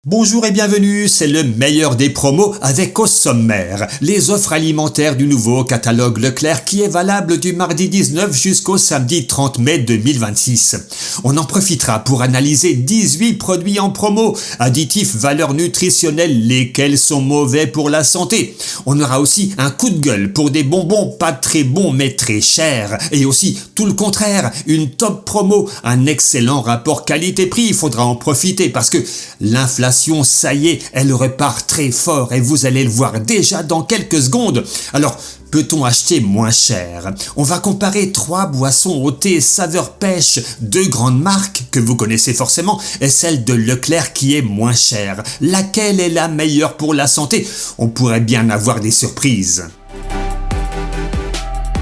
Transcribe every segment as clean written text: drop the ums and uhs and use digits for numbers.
Bonjour et bienvenue, c'est le meilleur des promos avec au sommaire les offres alimentaires du nouveau catalogue Leclerc qui est valable du mardi 19 jusqu'au samedi 30 mai 2026. On en profitera pour analyser 18 produits en promo, additifs, valeurs nutritionnelles, lesquels sont mauvais pour la santé. On aura aussi un coup de gueule pour des bonbons pas très bons mais très chers et aussi tout le contraire, une top promo, un excellent rapport qualité-prix, il faudra en profiter parce que l'inflation, ça y est, elle repart très fort et vous allez le voir déjà dans quelques secondes. Alors, peut-on acheter moins cher? On va comparer 3 boissons au thé saveur pêche, 2 grandes marques que vous connaissez forcément et celle de Leclerc qui est moins chère. Laquelle est la meilleure pour la santé? On pourrait bien avoir des surprises.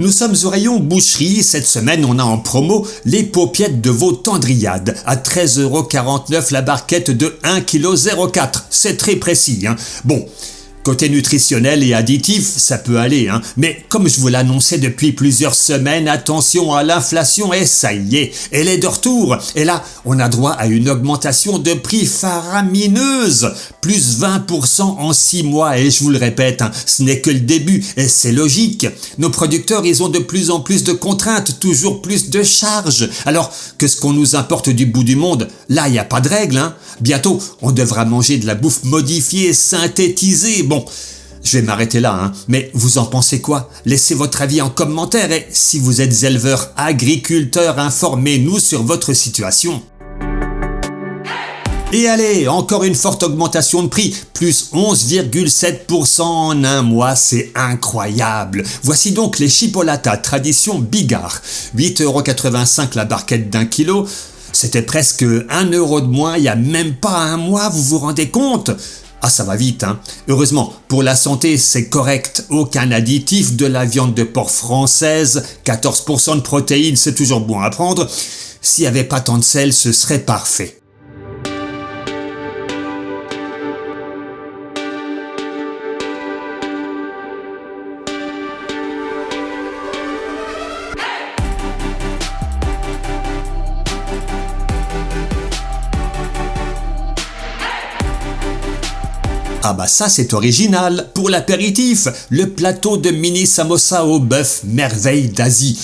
Nous sommes au rayon boucherie. Cette semaine, on a en promo les paupiettes de veau tendriade à 13,49 € la barquette de 1,04 kg. C'est très précis, hein. Bon. Côté nutritionnel et additif, ça peut aller, hein. Mais comme je vous l'annonçais depuis plusieurs semaines, attention à l'inflation et ça y est, elle est de retour. Et là, on a droit à une augmentation de prix faramineuse, plus 20% en 6 mois. Et je vous le répète, hein, ce n'est que le début et c'est logique. Nos producteurs, ils ont de plus en plus de contraintes, toujours plus de charges. Alors que ce qu'on nous importe du bout du monde, là, il n'y a pas de règle, hein. Bientôt, on devra manger de la bouffe modifiée, synthétisée. Bon, je vais m'arrêter là, hein. Mais vous en pensez quoi? Laissez votre avis en commentaire et si vous êtes éleveur, agriculteur, informez-nous sur votre situation. Et allez, encore une forte augmentation de prix, plus 11,7% en un mois, c'est incroyable. Voici donc les chipolatas tradition Bigard, 8,85 € la barquette d'1 kilo. C'était presque 1 € de moins il y a même pas un mois, vous vous rendez compte? Ah, ça va vite, hein. Heureusement, pour la santé, c'est correct. Aucun additif, de la viande de porc française, 14% de protéines, c'est toujours bon à prendre. S'il n'y avait pas tant de sel, ce serait parfait. Ah bah ça c'est original. Pour l'apéritif, le plateau de mini samosa au bœuf, merveille d'Asie.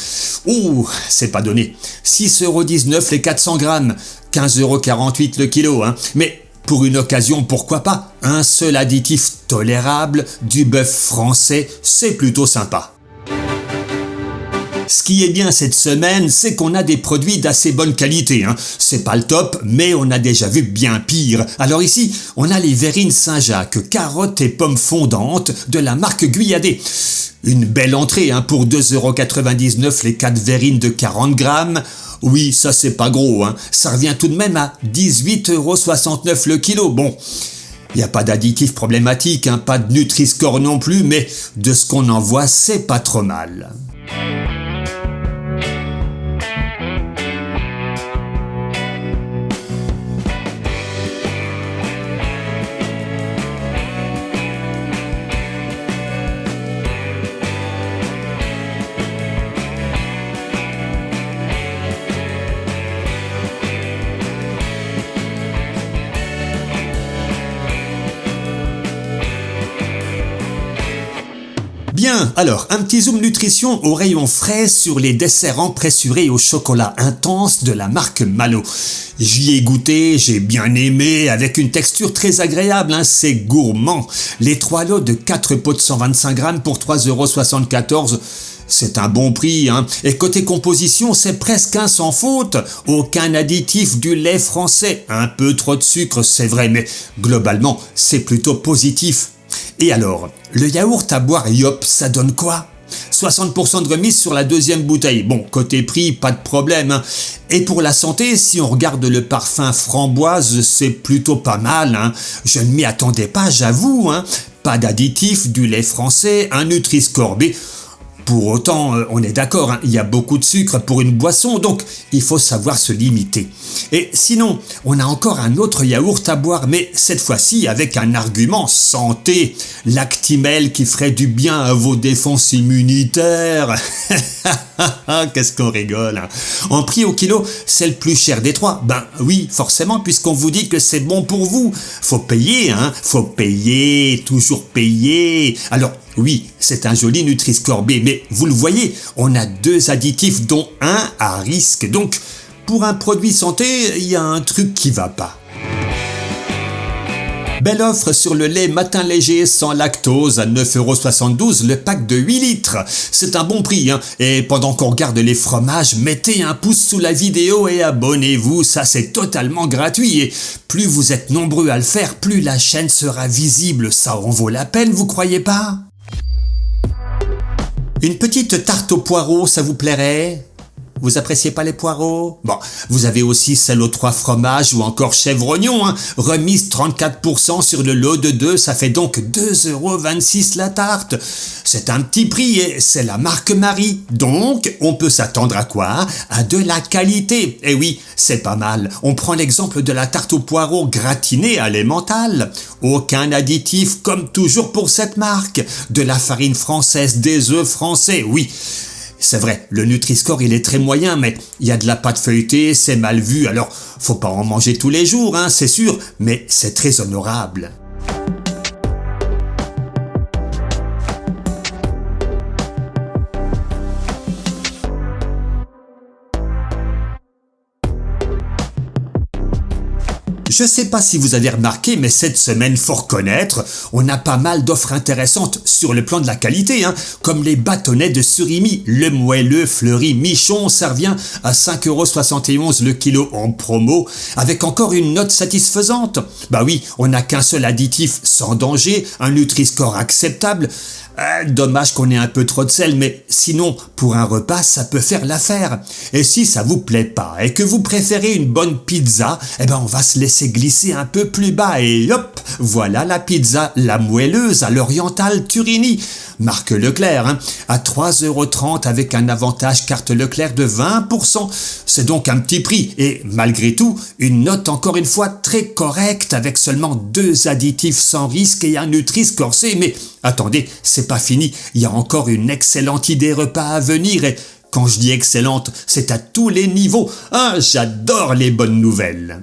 Ouh, c'est pas donné. 6,19 € les 400 grammes, 15,48 € le kilo, hein. Mais pour une occasion, pourquoi pas? Un seul additif tolérable, du bœuf français, c'est plutôt sympa. Ce qui est bien cette semaine, c'est qu'on a des produits d'assez bonne qualité, hein. C'est pas le top, mais on a déjà vu bien pire. Alors ici, on a les verrines Saint-Jacques, carottes et pommes fondantes de la marque Guyadé. Une belle entrée, hein, pour 2,99 € les 4 verrines de 40 grammes. Oui, ça c'est pas gros, hein. Ça revient tout de même à 18,69 € le kilo. Bon, il n'y a pas d'additif problématique, hein, pas de Nutri-Score non plus, mais de ce qu'on en voit, c'est pas trop mal. Bien, alors, un petit zoom nutrition au rayon frais sur les desserts empressurés au chocolat intense de la marque Malo. J'y ai goûté, j'ai bien aimé, avec une texture très agréable, hein, c'est gourmand. Les 3 lots de 4 pots de 125 grammes pour 3,74 €. C'est un bon prix, hein. Et côté composition, c'est presque un sans faute. Aucun additif, du lait français. Un peu trop de sucre, c'est vrai, mais globalement, c'est plutôt positif. Et alors, le yaourt à boire Yop, ça donne quoi? 60% de remise sur la deuxième bouteille. Bon, côté prix, pas de problème, hein. Et pour la santé, si on regarde le parfum framboise, c'est plutôt pas mal, hein. Je ne m'y attendais pas, j'avoue, hein. Pas d'additif, du lait français, un Nutri-Score B. Pour autant, on est d'accord, hein, il y a beaucoup de sucre pour une boisson, donc il faut savoir se limiter. Et sinon, on a encore un autre yaourt à boire, mais cette fois-ci avec un argument santé, l'Actimel qui ferait du bien à vos défenses immunitaires. Qu'est-ce qu'on rigole, hein. En prix au kilo, c'est le plus cher des trois. Ben oui, forcément, puisqu'on vous dit que c'est bon pour vous. Faut payer, hein, faut payer, toujours payer. Alors, oui, c'est un joli Nutri-Score B, mais vous le voyez, on a 2 additifs dont un à risque. Donc, pour un produit santé, il y a un truc qui va pas. Belle offre sur le lait matin léger sans lactose à 9,72 € le pack de 8 litres. C'est un bon prix, hein. Et pendant qu'on regarde les fromages, mettez un pouce sous la vidéo et abonnez-vous, ça c'est totalement gratuit. Et plus vous êtes nombreux à le faire, plus la chaîne sera visible. Ça en vaut la peine, vous croyez pas? Une petite tarte aux poireaux, ça vous plairait? Vous appréciez pas les poireaux? Bon, vous avez aussi celle aux 3 fromages ou encore chèvre-oignon, hein. Remise 34% sur le lot de 2, ça fait donc 2,26 € la tarte. C'est un petit prix et c'est la marque Marie. Donc, on peut s'attendre à quoi? À de la qualité. Et oui, c'est pas mal. On prend l'exemple de la tarte aux poireaux gratinée à l'emmental. Aucun additif comme toujours pour cette marque. De la farine française, des œufs français, oui. C'est vrai, le Nutri-Score il est très moyen, mais il y a de la pâte feuilletée, c'est mal vu, alors faut pas en manger tous les jours, hein, c'est sûr, mais c'est très honorable. Je sais pas si vous avez remarqué, mais cette semaine, faut reconnaître, on a pas mal d'offres intéressantes sur le plan de la qualité, hein, comme les bâtonnets de surimi, le moelleux fleuri Michon, ça revient à 5,71 € le kilo en promo, avec encore une note satisfaisante. Bah oui, on n'a qu'un seul additif sans danger, un Nutri-Score acceptable. Dommage qu'on ait un peu trop de sel, mais sinon, pour un repas, ça peut faire l'affaire. Et si ça vous plaît pas et que vous préférez une bonne pizza, eh ben on va se laisser glisser un peu plus bas et hop, voilà la pizza, la moelleuse à l'Oriental Turini. Marque Leclerc, hein, à 3,30 € avec un avantage carte Leclerc de 20%. C'est donc un petit prix et malgré tout, une note encore une fois très correcte avec seulement 2 additifs sans risque et un Nutri-Score C. Mais attendez, c'est pas fini, il y a encore une excellente idée repas à venir et quand je dis excellente, c'est à tous les niveaux. Ah, j'adore les bonnes nouvelles.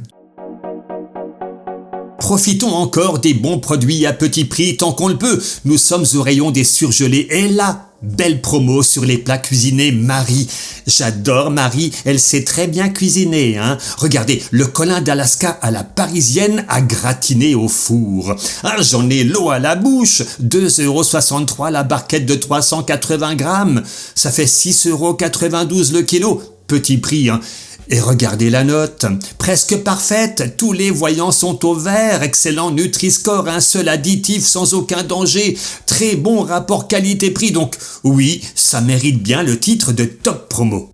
Profitons encore des bons produits à petit prix tant qu'on le peut. Nous sommes au rayon des surgelés et là, belle promo sur les plats cuisinés Marie. J'adore Marie, elle sait très bien cuisiner, hein. Regardez, le colin d'Alaska à la parisienne à gratiner au four. Ah, j'en ai l'eau à la bouche. 2,63 € la barquette de 380 grammes. Ça fait 6,92 € le kilo. Petit prix, hein. Et regardez la note, presque parfaite, tous les voyants sont au vert, excellent Nutri-Score, un seul additif sans aucun danger, très bon rapport qualité-prix, donc oui, ça mérite bien le titre de top promo.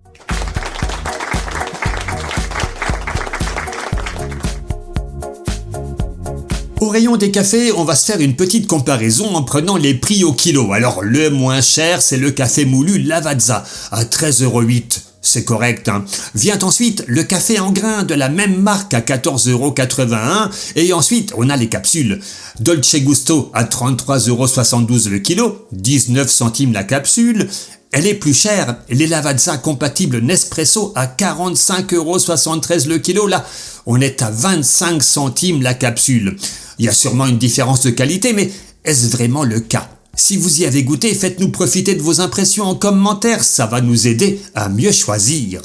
Au rayon des cafés, on va se faire une petite comparaison en prenant les prix au kilo. Alors le moins cher, c'est le café moulu Lavazza, à 13,08 €. C'est correct, hein. Vient ensuite le café en grains de la même marque à 14,81 € et ensuite on a les capsules. Dolce Gusto à 33,72 € le kilo, 19 centimes la capsule. Elle est plus chère, les Lavazza compatibles Nespresso à 45,73 € le kilo, là on est à 25 centimes la capsule. Il y a sûrement une différence de qualité, mais est-ce vraiment le cas ? Si vous y avez goûté, faites-nous profiter de vos impressions en commentaire, ça va nous aider à mieux choisir.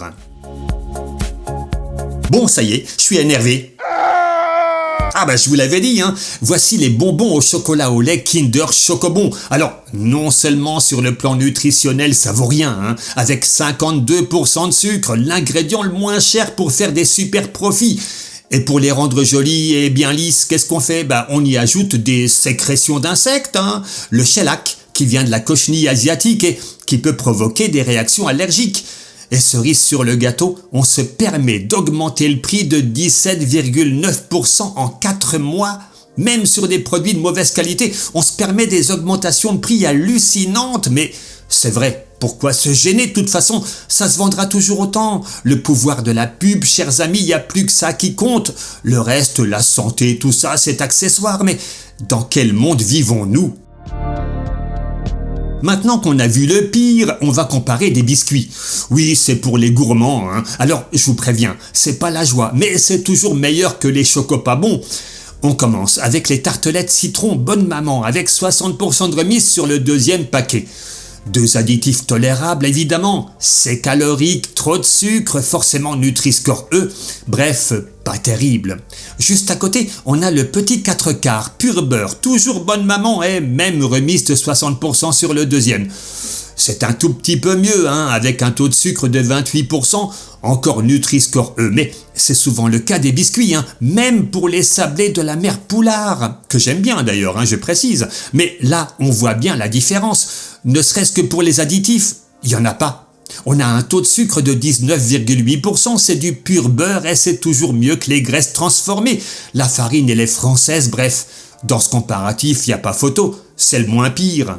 Bon, ça y est, je suis énervé. Ah bah je vous l'avais dit, hein, voici les bonbons au chocolat au lait Kinder Chocobon. Alors, non seulement sur le plan nutritionnel ça vaut rien, hein, avec 52% de sucre, l'ingrédient le moins cher pour faire des super profits. Et pour les rendre jolis et bien lisses, qu'est-ce qu'on fait? Bah, on y ajoute des sécrétions d'insectes, hein, le shellac qui vient de la cochenille asiatique et qui peut provoquer des réactions allergiques. Et cerise sur le gâteau, on se permet d'augmenter le prix de 17,9% en 4 mois. Même sur des produits de mauvaise qualité, on se permet des augmentations de prix hallucinantes, mais c'est vrai, Pourquoi se gêner? De toute façon, ça se vendra toujours autant. Le pouvoir de la pub, chers amis, il n'y a plus que ça qui compte. Le reste, la santé, tout ça, c'est accessoire. Mais dans quel monde vivons-nous? Maintenant qu'on a vu le pire, on va comparer des biscuits. Oui, c'est pour les gourmands, hein. Alors, je vous préviens, c'est pas la joie, mais c'est toujours meilleur que les chocopabons. On commence avec les tartelettes citron Bonne Maman, avec 60% de remise sur le deuxième paquet. 2 additifs tolérables, évidemment. C'est calorique, trop de sucre, forcément Nutri-Score E. Bref, pas terrible. Juste à côté, on a le petit 4 quarts, pur beurre, toujours Bonne Maman et même remise de 60% sur le deuxième. C'est un tout petit peu mieux, hein, avec un taux de sucre de 28%, encore Nutri-Score E, mais c'est souvent le cas des biscuits, hein, même pour les sablés de la mère Poulard, que j'aime bien d'ailleurs, hein, je précise. Mais là, on voit bien la différence, ne serait-ce que pour les additifs, il n'y en a pas. On a un taux de sucre de 19,8%, c'est du pur beurre et c'est toujours mieux que les graisses transformées. La farine, elle est française, bref, dans ce comparatif, il n'y a pas photo, c'est le moins pire.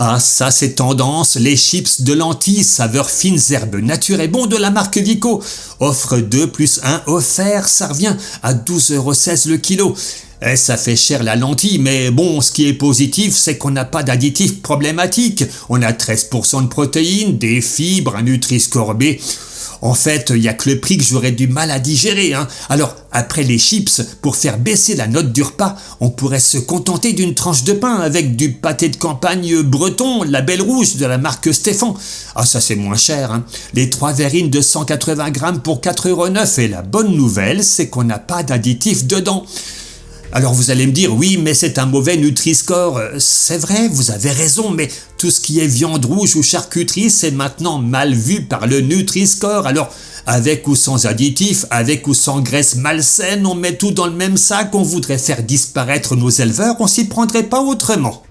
Ah, ça c'est tendance, les chips de lentilles saveur fines herbes nature et bon de la marque Vico. Offre 2 plus 1 offert, ça revient à 12,16 € le kilo. Et ça fait cher la lentille, mais bon, ce qui est positif, c'est qu'on n'a pas d'additifs problématiques. On a 13% de protéines, des fibres, un Nutri-Score B. En fait, il n'y a que le prix que j'aurais du mal à digérer, hein. Alors, après les chips, pour faire baisser la note du repas, on pourrait se contenter d'une tranche de pain avec du pâté de campagne breton, la Belle Rouge de la marque Stéphane. Ah, ça c'est moins cher, hein. Les 3 verrines de 180 grammes pour 4,9 € et la bonne nouvelle, c'est qu'on n'a pas d'additifs dedans. Alors vous allez me dire, oui, mais c'est un mauvais Nutri-Score. C'est vrai, vous avez raison, mais tout ce qui est viande rouge ou charcuterie, c'est maintenant mal vu par le Nutri-Score. Alors, avec ou sans additifs, avec ou sans graisse malsaine, on met tout dans le même sac, on voudrait faire disparaître nos éleveurs, on s'y prendrait pas autrement.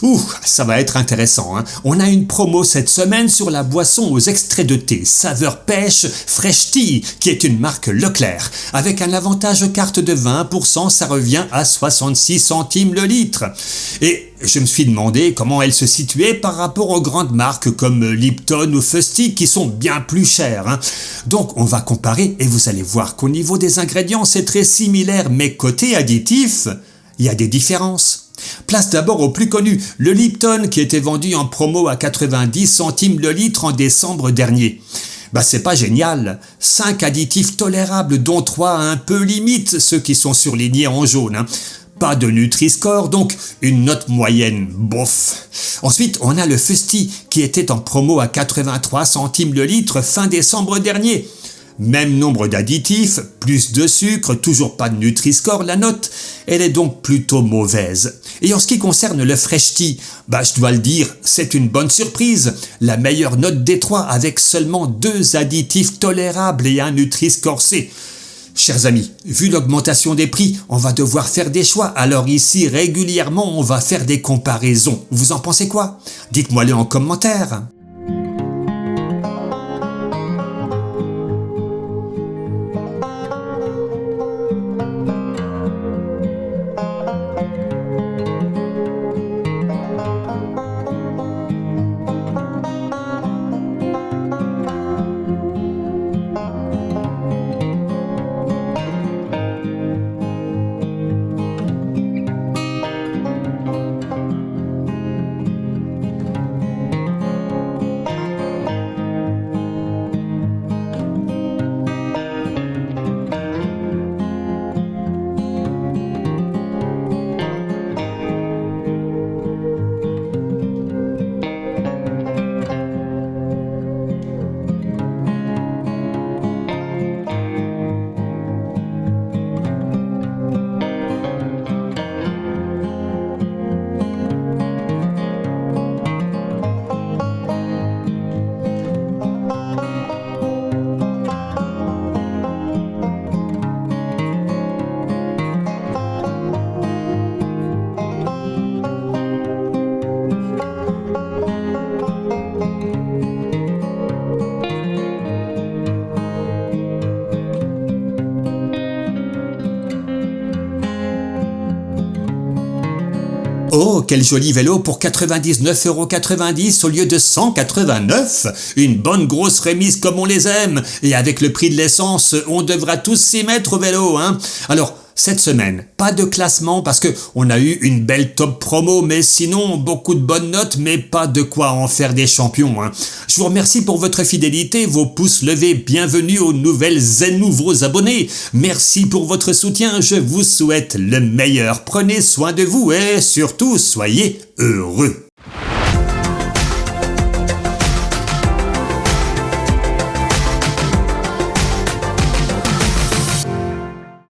Ouh, ça va être intéressant, hein. On a une promo cette semaine sur la boisson aux extraits de thé, saveur pêche Fresh Tea, qui est une marque Leclerc. Avec un avantage carte de 20%, ça revient à 66 centimes le litre. Et je me suis demandé comment elle se situait par rapport aux grandes marques comme Lipton ou Fusty qui sont bien plus chères, hein. Donc on va comparer et vous allez voir qu'au niveau des ingrédients c'est très similaire, mais côté additif, il y a des différences. Place d'abord au plus connu, le Lipton qui était vendu en promo à 90 centimes le litre en décembre dernier. C'est pas génial. 5 additifs tolérables dont 3 un peu limite, ceux qui sont surlignés en jaune, hein. Pas de Nutri-Score, donc une note moyenne, bof. Ensuite, on a le Fusty qui était en promo à 83 centimes le litre fin décembre dernier. Même nombre d'additifs, plus de sucre, toujours pas de Nutri-Score, la note, elle est donc plutôt mauvaise. Et en ce qui concerne le Fresh Tea, je dois le dire, c'est une bonne surprise. La meilleure note des 3 avec seulement 2 additifs tolérables et un Nutri-Score C. Chers amis, vu l'augmentation des prix, on va devoir faire des choix. Alors ici, régulièrement, on va faire des comparaisons. Vous en pensez quoi? Dites-moi-le en commentaire. Oh, quel joli vélo pour 99,90 € au lieu de 189 €. Une bonne grosse remise comme on les aime. Et avec le prix de l'essence, on devra tous s'y mettre au vélo, hein. Alors, cette semaine, pas de classement parce que on a eu une belle top promo, mais sinon beaucoup de bonnes notes, mais pas de quoi en faire des champions, hein. Je vous remercie pour votre fidélité, vos pouces levés, bienvenue aux nouvelles et nouveaux abonnés. Merci pour votre soutien, je vous souhaite le meilleur. Prenez soin de vous et surtout soyez heureux.